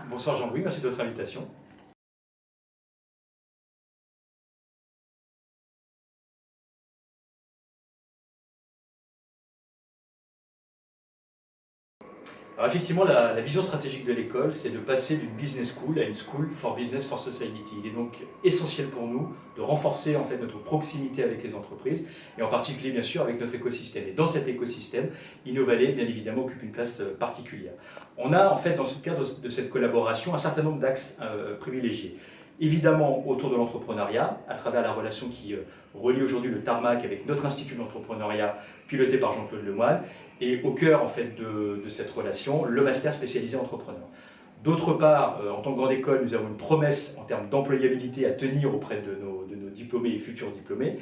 Bonsoir Jean-Louis, merci de votre invitation. Alors effectivement, la vision stratégique de l'école, c'est de passer d'une business school à une school for business for society. Il est donc essentiel pour nous de renforcer en fait notre proximité avec les entreprises et en particulier bien sûr avec notre écosystème. Et dans cet écosystème, Innovalley bien évidemment occupe une place particulière. On a en fait dans ce cadre de cette collaboration un certain nombre d'axes privilégiés. Évidemment autour de l'entrepreneuriat, à travers la relation qui relie aujourd'hui le Tarmac avec notre institut d'entrepreneuriat piloté par Jean-Claude Lemoine, et au cœur en fait, de cette relation, le master spécialisé entrepreneur. D'autre part, en tant que grande école, nous avons une promesse en termes d'employabilité à tenir auprès de nos diplômés et futurs diplômés.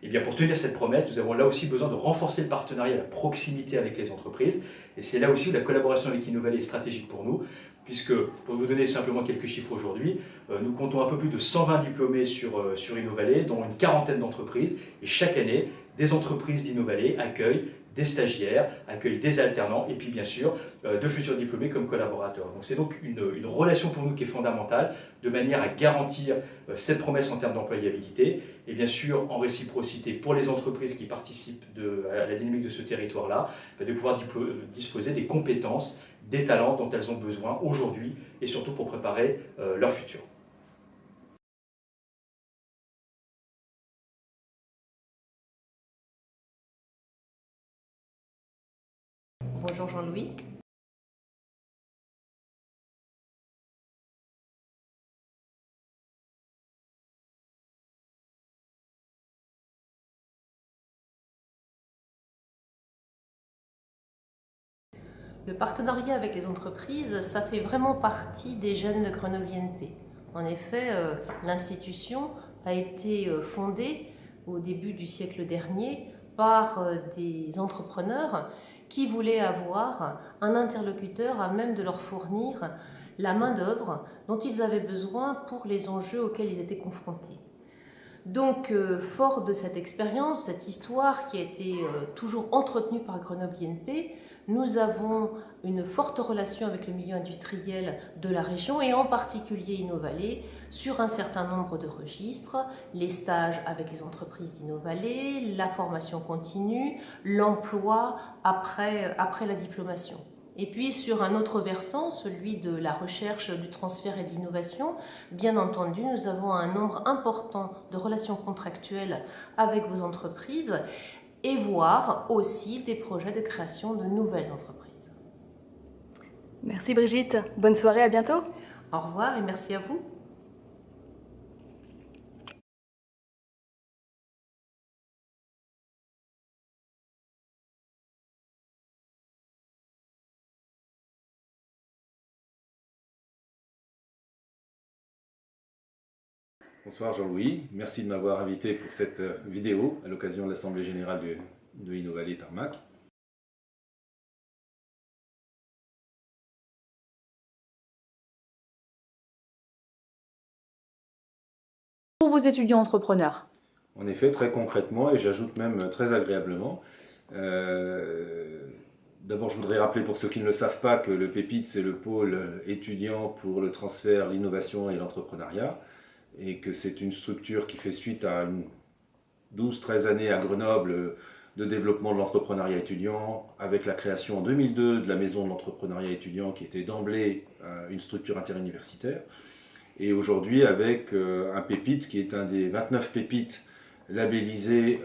Et bien pour tenir cette promesse, nous avons là aussi besoin de renforcer le partenariat, la proximité avec les entreprises. Et c'est là aussi où la collaboration avec Innovalley est stratégique pour nous, puisque, pour vous donner simplement quelques chiffres aujourd'hui, nous comptons un peu plus de 120 diplômés sur Innovalley, dont une quarantaine d'entreprises. Et chaque année, des entreprises d'Innovalley accueillent des stagiaires, accueillent des alternants et puis bien sûr de futurs diplômés comme collaborateurs. Donc c'est donc une relation pour nous qui est fondamentale de manière à garantir cette promesse en termes d'employabilité et bien sûr en réciprocité pour les entreprises qui participent à la dynamique de ce territoire-là, de pouvoir disposer des compétences, des talents dont elles ont besoin aujourd'hui et surtout pour préparer leur futur. Bonjour Jean-Louis. Le partenariat avec les entreprises, ça fait vraiment partie des gènes de Grenoble INP. En effet, l'institution a été fondée au début du siècle dernier par des entrepreneurs qui voulaient avoir un interlocuteur à même de leur fournir la main-d'œuvre dont ils avaient besoin pour les enjeux auxquels ils étaient confrontés. Donc, fort de cette expérience, cette histoire qui a été toujours entretenue par Grenoble INP, nous avons une forte relation avec le milieu industriel de la région et en particulier Innovalley sur un certain nombre de registres, les stages avec les entreprises d'Innovalley, la formation continue, l'emploi après la diplomation. Et puis sur un autre versant, celui de la recherche, du transfert et de l'innovation, bien entendu, nous avons un nombre important de relations contractuelles avec vos entreprises et voire aussi des projets de création de nouvelles entreprises. Merci Brigitte, bonne soirée, à bientôt. Au revoir et merci à vous. Bonsoir Jean-Louis, merci de m'avoir invité pour cette vidéo à l'occasion de l'Assemblée Générale de Innovalley Tarmac. Pour vos étudiants entrepreneurs. En effet, très concrètement, et j'ajoute même très agréablement, d'abord je voudrais rappeler pour ceux qui ne le savent pas que le PEPIT c'est le pôle étudiant pour le transfert, l'innovation et l'entrepreneuriat, et que c'est une structure qui fait suite à 12-13 années à Grenoble de développement de l'entrepreneuriat étudiant, avec la création en 2002 de la maison de l'entrepreneuriat étudiant qui était d'emblée une structure interuniversitaire, et aujourd'hui avec un PEPIT qui est un des 29 PEPIT labellisés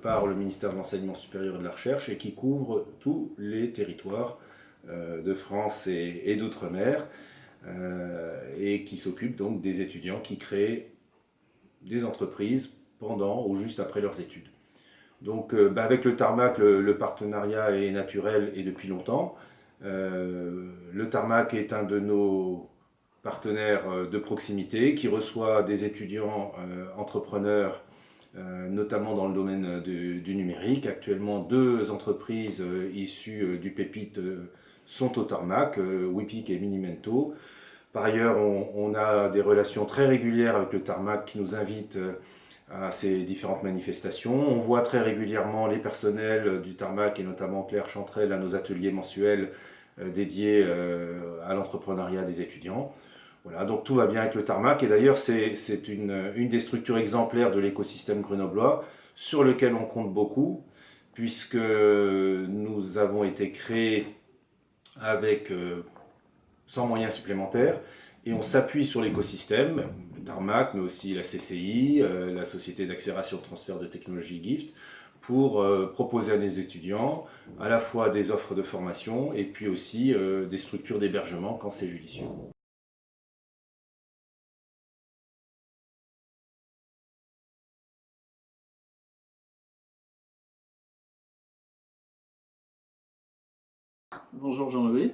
par le ministère de l'Enseignement supérieur et de la Recherche et qui couvre tous les territoires de France et d'outre-mer. Et qui s'occupe donc des étudiants qui créent des entreprises pendant ou juste après leurs études. Donc avec le Tarmac, le partenariat est naturel et depuis longtemps. Le Tarmac est un de nos partenaires de proximité qui reçoit des étudiants entrepreneurs, notamment dans le domaine du numérique. Actuellement, 2 entreprises issues du PEPIT sont au Tarmac, Wipic et Minimento. Par ailleurs, on a des relations très régulières avec le Tarmac qui nous invite à ces différentes manifestations. On voit très régulièrement les personnels du Tarmac et notamment Claire Chantrel à nos ateliers mensuels dédié à l'entrepreneuriat des étudiants. Voilà, donc tout va bien avec le Tarmac, et d'ailleurs c'est une des structures exemplaires de l'écosystème grenoblois sur lequel on compte beaucoup, puisque nous avons été créés avec sans moyens supplémentaires, et on s'appuie sur l'écosystème, le Tarmac, mais aussi la CCI, la Société d'accélération de transfert de technologie GIFT, pour proposer à des étudiants à la fois des offres de formation et puis aussi des structures d'hébergement quand c'est judicieux. Bonjour Jean-Louis.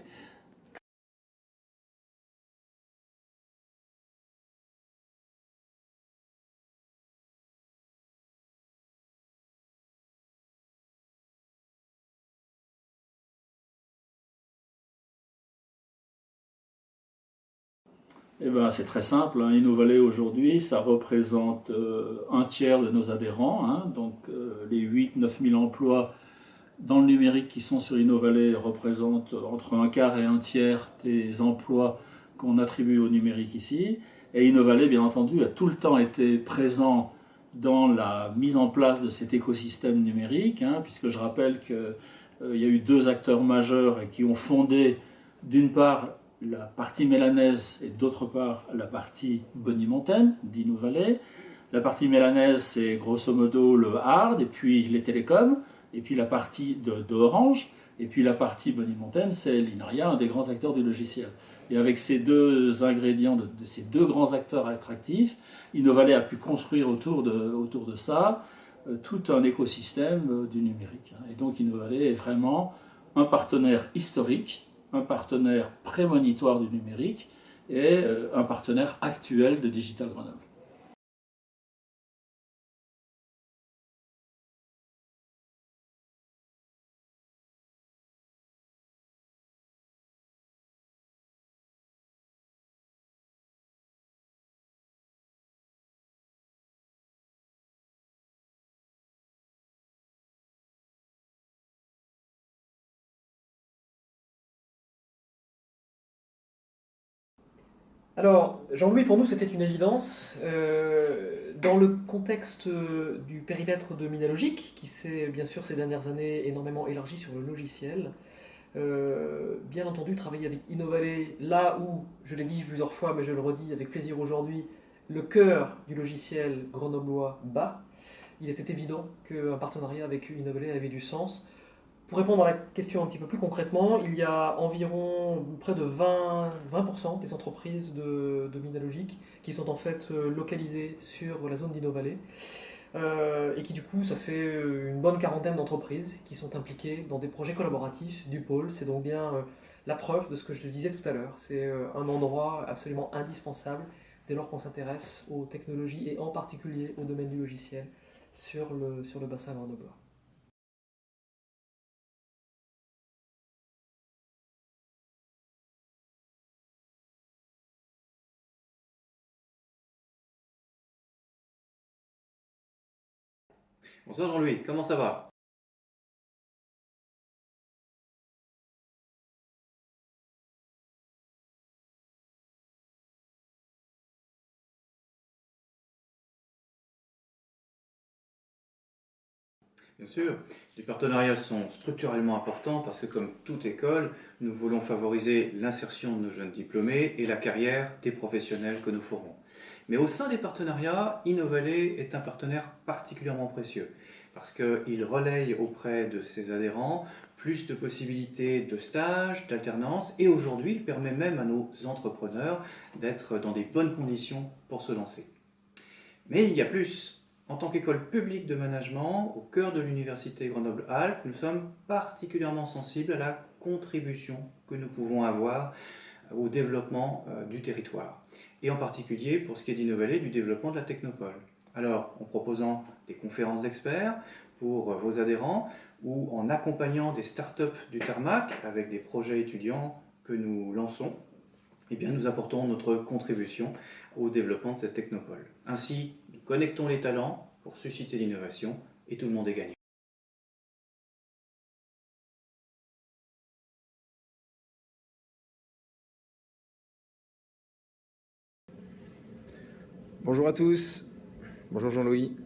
Eh ben, c'est très simple, hein. InnoValley aujourd'hui, ça représente un tiers de nos adhérents, hein. Donc les 8-9 000 emplois dans le numérique qui sont sur InnoValley représentent entre un quart et un tiers des emplois qu'on attribue au numérique ici. Et InnoValley, bien entendu, a tout le temps été présent dans la mise en place de cet écosystème numérique, hein, puisque je rappelle qu'il y a eu deux acteurs majeurs qui ont fondé, d'une part, la partie mélanaise et d'autre part la partie bonimontaine d'InnoValley. La partie mélanaise, c'est grosso modo le hard, et puis les télécoms, et puis la partie de Orange, et puis la partie bonimontaine, c'est l'INRIA, un des grands acteurs du logiciel. Et avec ces deux ingrédients, de ces deux grands acteurs attractifs, InnoValley a pu construire autour de ça tout un écosystème du numérique. Et donc InnoValley est vraiment un partenaire historique, un partenaire prémonitoire du numérique et un partenaire actuel de Digital Grenoble. Alors, Jean-Louis, pour nous, c'était une évidence. Dans le contexte du périmètre de Minalogic, qui s'est bien sûr ces dernières années énormément élargi sur le logiciel, bien entendu, travailler avec InnoValley, là où, je l'ai dit plusieurs fois, mais je le redis avec plaisir aujourd'hui, le cœur du logiciel grenoblois bat, il était évident qu'un partenariat avec InnoValley avait du sens. Pour répondre à la question un petit peu plus concrètement, il y a environ près de 20% des entreprises de Minalogic qui sont en fait localisées sur la zone d'InnoValley. Et qui du coup, ça fait une bonne quarantaine d'entreprises qui sont impliquées dans des projets collaboratifs du pôle. C'est donc bien la preuve de ce que je te disais tout à l'heure. C'est un endroit absolument indispensable dès lors qu'on s'intéresse aux technologies et en particulier au domaine du logiciel sur le bassin grenoblois. Bonsoir Jean-Louis, comment ça va? Bien sûr, les partenariats sont structurellement importants parce que comme toute école, nous voulons favoriser l'insertion de nos jeunes diplômés et la carrière des professionnels que nous formons. Mais au sein des partenariats, InnoValley est un partenaire particulièrement précieux parce qu'il relaye auprès de ses adhérents plus de possibilités de stage, d'alternance, et aujourd'hui il permet même à nos entrepreneurs d'être dans des bonnes conditions pour se lancer. Mais il y a plus. En tant qu'école publique de management, au cœur de l'université Grenoble-Alpes, nous sommes particulièrement sensibles à la contribution que nous pouvons avoir au développement du territoire. Et en particulier, pour ce qui est d'InnoValley, du développement de la technopole. Alors, en proposant des conférences d'experts pour vos adhérents, ou en accompagnant des startups du Tarmac avec des projets étudiants que nous lançons, eh bien, nous apportons notre contribution au développement de cette technopole. Ainsi, nous connectons les talents pour susciter l'innovation et tout le monde est gagnant. Bonjour à tous, bonjour Jean-Louis.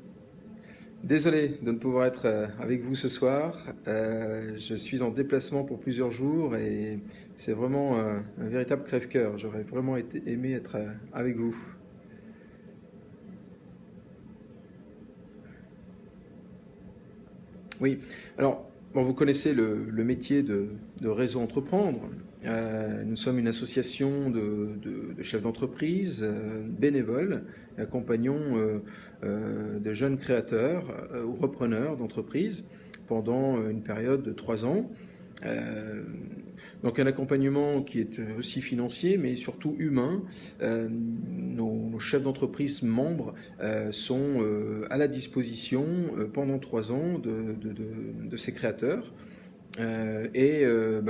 Désolé de ne pouvoir être avec vous ce soir. Je suis en déplacement pour plusieurs jours et c'est vraiment un véritable crève-cœur. J'aurais vraiment aimé être avec vous. Oui, alors bon, vous connaissez le métier de réseau entreprendre. Nous sommes une association de chefs d'entreprise bénévoles et accompagnons de jeunes créateurs ou repreneurs d'entreprises pendant une période de 3 ans. Donc un accompagnement qui est aussi financier mais surtout humain. Nos chefs d'entreprise membres sont à la disposition pendant 3 ans de ces créateurs.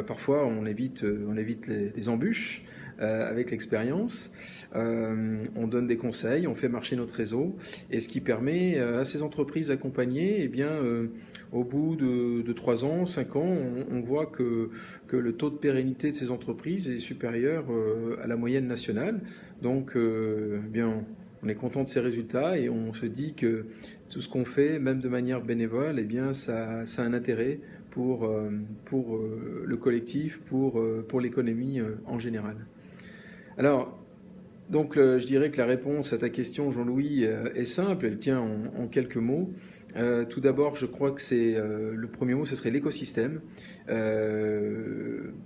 Parfois on évite les embûches avec l'expérience. On donne des conseils, on fait marcher notre réseau, et ce qui permet à ces entreprises accompagnées, eh bien, au bout de 3 ans, 5 ans, on voit que le taux de pérennité de ces entreprises est supérieur à la moyenne nationale. Donc, bien, on est content de ces résultats et on se dit que tout ce qu'on fait, même de manière bénévole, eh bien, ça a un intérêt pour le collectif, pour l'économie en général. Alors, donc, je dirais que la réponse à ta question, Jean-Louis, est simple, elle tient en quelques mots. Tout d'abord, je crois que le premier mot, ce serait l'écosystème.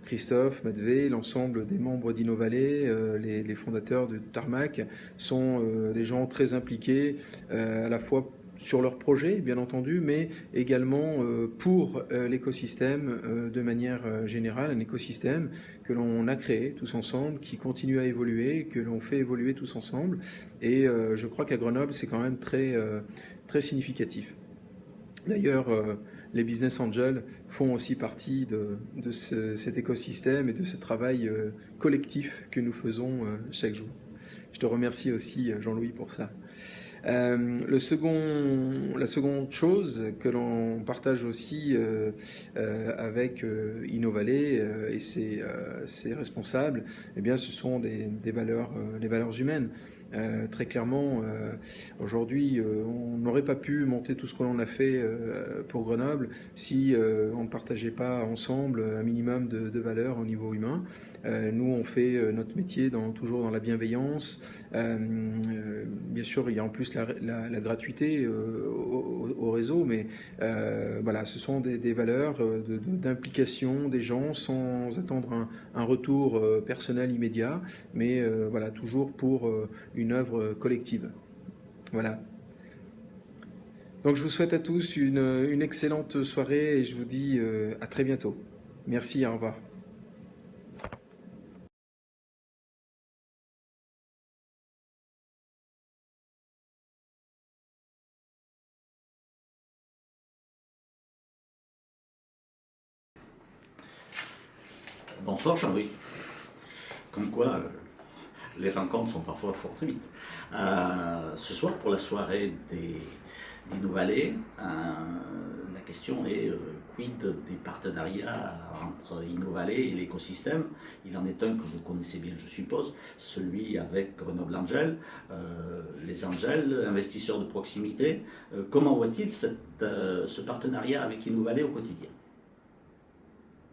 Christophe, Matvey, l'ensemble des membres d'InnoValley, les fondateurs de Tarmac, sont des gens très impliqués, à la fois sur leur projet, bien entendu, mais également pour l'écosystème de manière générale, un écosystème que l'on a créé tous ensemble, qui continue à évoluer, que l'on fait évoluer tous ensemble. Et je crois qu'à Grenoble, c'est quand même très significatif. D'ailleurs, les business angels font aussi partie de cet écosystème et de ce travail collectif que nous faisons chaque jour. Je te remercie aussi, Jean-Louis, pour ça. La seconde chose que l'on partage aussi avec InnoValley et ses responsables, eh bien, ce sont les valeurs humaines. Très clairement, aujourd'hui, on n'aurait pas pu monter tout ce que l'on a fait pour Grenoble si on ne partageait pas ensemble un minimum de valeurs au niveau humain. Nous, on fait notre métier toujours dans la bienveillance. Bien sûr, il y a en plus la gratuité au réseau, mais voilà, ce sont des valeurs d'implication des gens sans attendre un retour personnel immédiat, mais voilà, toujours pour une œuvre collective. Voilà. Donc je vous souhaite à tous une excellente soirée et je vous dis à très bientôt. Merci, au revoir. Bonsoir Jean-Louis. Comme quoi, les rencontres sont parfois fort très vite. Ce soir, pour la soirée d'InnoValley, la question est quid des partenariats entre InnoValley et l'écosystème. Il en est un que vous connaissez bien, je suppose, celui avec Grenoble Angel, les Angels, investisseurs de proximité. Comment voit-il ce partenariat avec InnoValley au quotidien ?